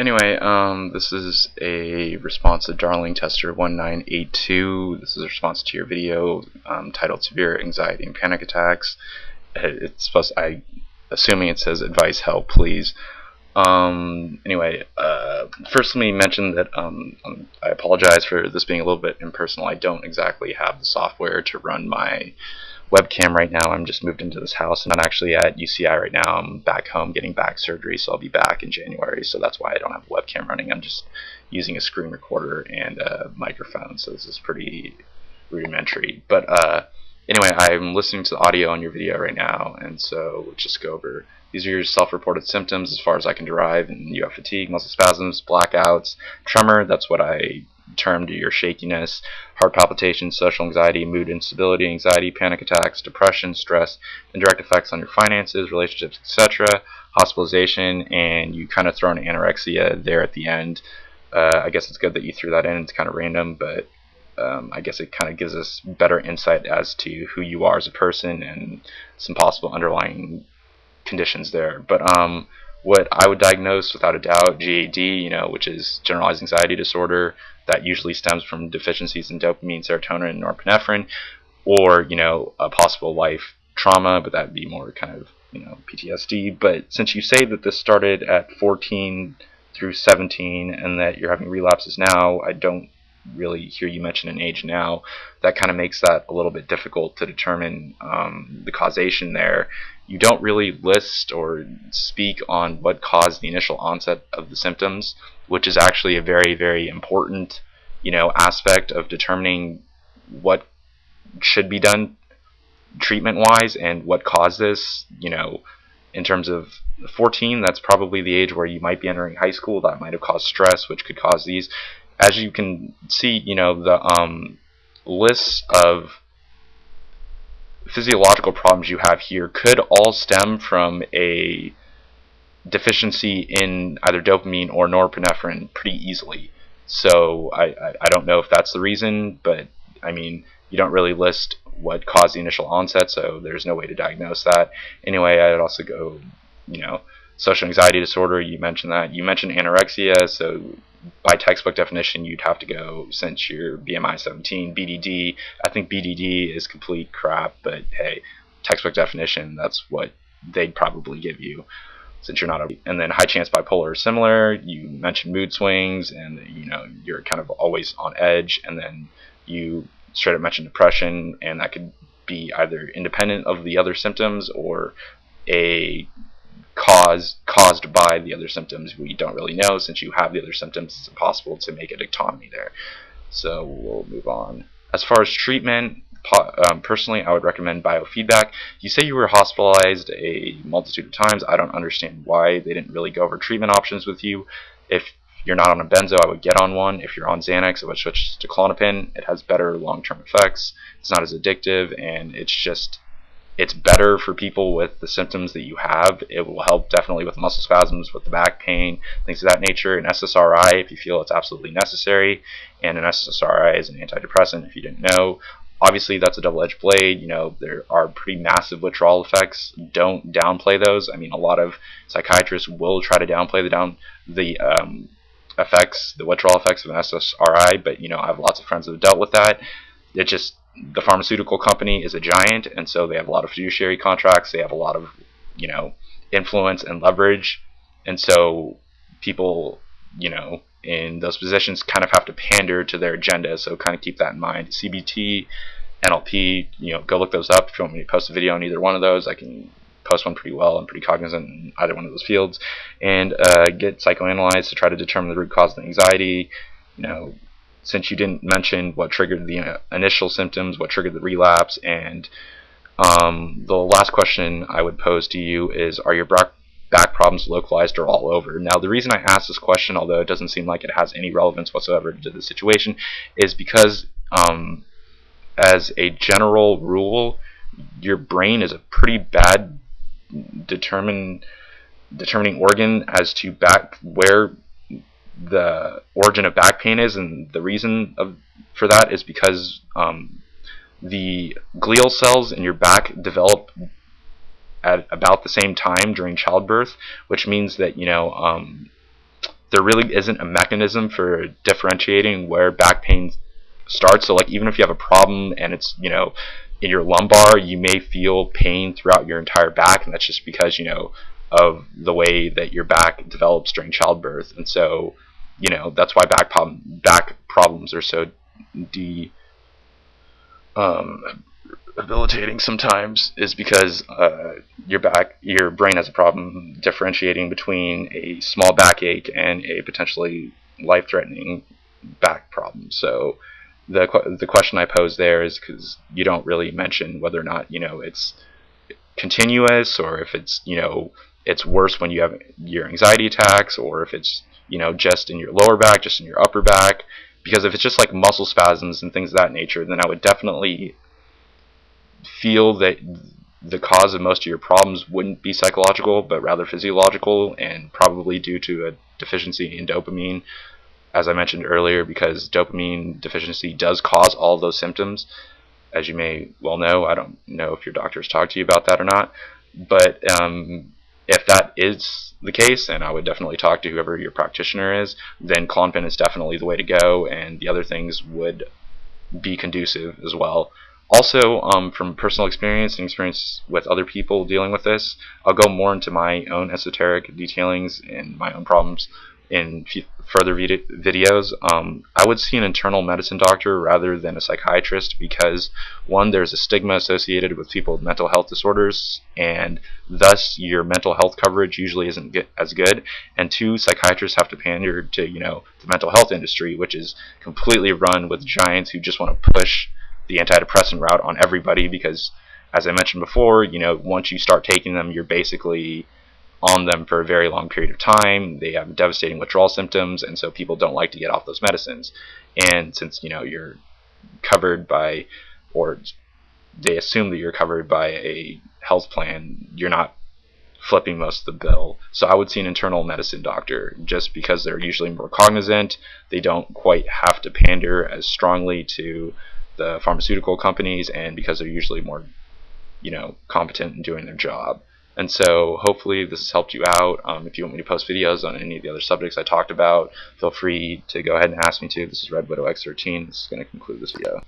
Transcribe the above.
Anyway, this is a response to Darling Tester 1982. This is a response to your video titled Severe Anxiety and Panic Attacks. It's supposed assuming it says advice, help, please. Anyway, first let me mention that I apologize for this being a little bit impersonal. I don't exactly have the software to run my webcam right now. I'm just moved into this house and I'm actually at UCI right now. I'm back home getting back surgery, so I'll be back in January, so that's why I don't have a webcam running. I'm just using a screen recorder and a microphone, so this is pretty rudimentary. But anyway, I'm listening to the audio on your video right now, and so let's just go over. These are your self-reported symptoms as far as I can derive, and you have fatigue, muscle spasms, blackouts, tremor, that's what I termed your shakiness, heart palpitations, social anxiety, mood instability, anxiety, panic attacks, depression, stress, indirect effects on your finances, relationships, etc., hospitalization, and you kind of throw an anorexia there at the end. I guess it's good that you threw that in. It's kind of random, but I guess it kind of gives us better insight as to who you are as a person and some possible underlying conditions there. But what I would diagnose without a doubt, GAD, which is generalized anxiety disorder, that usually stems from deficiencies in dopamine, serotonin, and norepinephrine, or a possible life trauma, but that'd be more kind of PTSD. But since you say that this started at 14 through 17 and that you're having relapses now, I don't really hear you mention an age now. That kind of makes that a little bit difficult to determine the causation there. You don't really list or speak on what caused the initial onset of the symptoms, which is actually a very, very important aspect of determining what should be done treatment-wise and what caused this. In terms of 14, that's probably the age where you might be entering high school. That might have caused stress, which could cause these. As you can see, the list of physiological problems you have here could all stem from a deficiency in either dopamine or norepinephrine pretty easily. So I don't know if that's the reason, but I mean, you don't really list what caused the initial onset, so there's no way to diagnose that. Anyway, I'd also go, social anxiety disorder, you mentioned that. You mentioned anorexia, so by textbook definition, you'd have to go, since you're BMI 17, BDD. I think BDD is complete crap, but hey, textbook definition, that's what they'd probably give you, since you're not a. And then high chance bipolar is similar. You mentioned mood swings, and you're kind of always on edge. And then you straight up mentioned depression, and that could be either independent of the other symptoms or a caused by the other symptoms. We don't really know. Since you have the other symptoms, it's impossible to make a dichotomy there. So we'll move on. As far as treatment, personally, I would recommend biofeedback. You say you were hospitalized a multitude of times. I don't understand why they didn't really go over treatment options with you. If you're not on a benzo, I would get on one. If you're on Xanax, I would switch to Klonopin. It has better long-term effects. It's not as addictive, and it's better for people with the symptoms that you have. It will help definitely with muscle spasms, with the back pain, things of that nature. An SSRI, if you feel it's absolutely necessary, and an SSRI is an antidepressant, if you didn't know. Obviously, that's a double-edged blade. There are pretty massive withdrawal effects. Don't downplay those. I mean, a lot of psychiatrists will try to downplay the withdrawal effects of an SSRI, but I have lots of friends that have dealt with that. The pharmaceutical company is a giant, and so they have a lot of fiduciary contracts. They have a lot of, influence and leverage, and so people, in those positions kind of have to pander to their agenda. So kind of keep that in mind. CBT, NLP, go look those up. If you want me to post a video on either one of those, I can post one pretty well. I'm pretty cognizant in either one of those fields, and get psychoanalyzed to try to determine the root cause of the anxiety. Since you didn't mention what triggered the initial symptoms, what triggered the relapse, and the last question I would pose to you is, are your back problems localized or all over? Now, the reason I ask this question, although it doesn't seem like it has any relevance whatsoever to the situation, is because as a general rule, your brain is a pretty bad determining organ as to where the origin of back pain is, and the reason for that is because the glial cells in your back develop at about the same time during childbirth, which means that there really isn't a mechanism for differentiating where back pain starts. So like even if you have a problem and it's, you know, in your lumbar, you may feel pain throughout your entire back, and that's just because, you know, of the way that your back develops during childbirth. And so, you know, that's why back problems are so de debilitating sometimes, is because your brain has a problem differentiating between a small backache and a potentially life-threatening back problem. So the question I pose there is because you don't really mention whether or not, you know, it's continuous, or if it's, you know, it's worse when you have your anxiety attacks, or if it's, you know, just in your lower back, just in your upper back. Because if it's just like muscle spasms and things of that nature, then I would definitely feel that the cause of most of your problems wouldn't be psychological, but rather physiological, and probably due to a deficiency in dopamine, as I mentioned earlier, because dopamine deficiency does cause all those symptoms, as you may well know. I don't know if your doctors talk to you about that or not, but if that is the case, and I would definitely talk to whoever your practitioner is, then Klonopin is definitely the way to go, and the other things would be conducive as well. Also, from personal experience and experience with other people dealing with this, I'll go more into my own esoteric detailings and my own problems in further videos. I would see an internal medicine doctor rather than a psychiatrist because, one, there's a stigma associated with people with mental health disorders, and thus your mental health coverage usually isn't as good. And two, psychiatrists have to pander to, you know, the mental health industry, which is completely run with giants who just want to push the antidepressant route on everybody because, as I mentioned before, you know, once you start taking them, you're basically on them for a very long period of time. They have devastating withdrawal symptoms, and so people don't like to get off those medicines. And since, you know, you're covered by, or they assume that you're covered by a health plan, you're not flipping most of the bill. So I would see an internal medicine doctor just because they're usually more cognizant. They don't quite have to pander as strongly to the pharmaceutical companies, and because they're usually more, you know, competent in doing their job. And so hopefully this has helped you out. If you want me to post videos on any of the other subjects I talked about, feel free to go ahead and ask me to. This is Red Widow X13. This is going to conclude this video.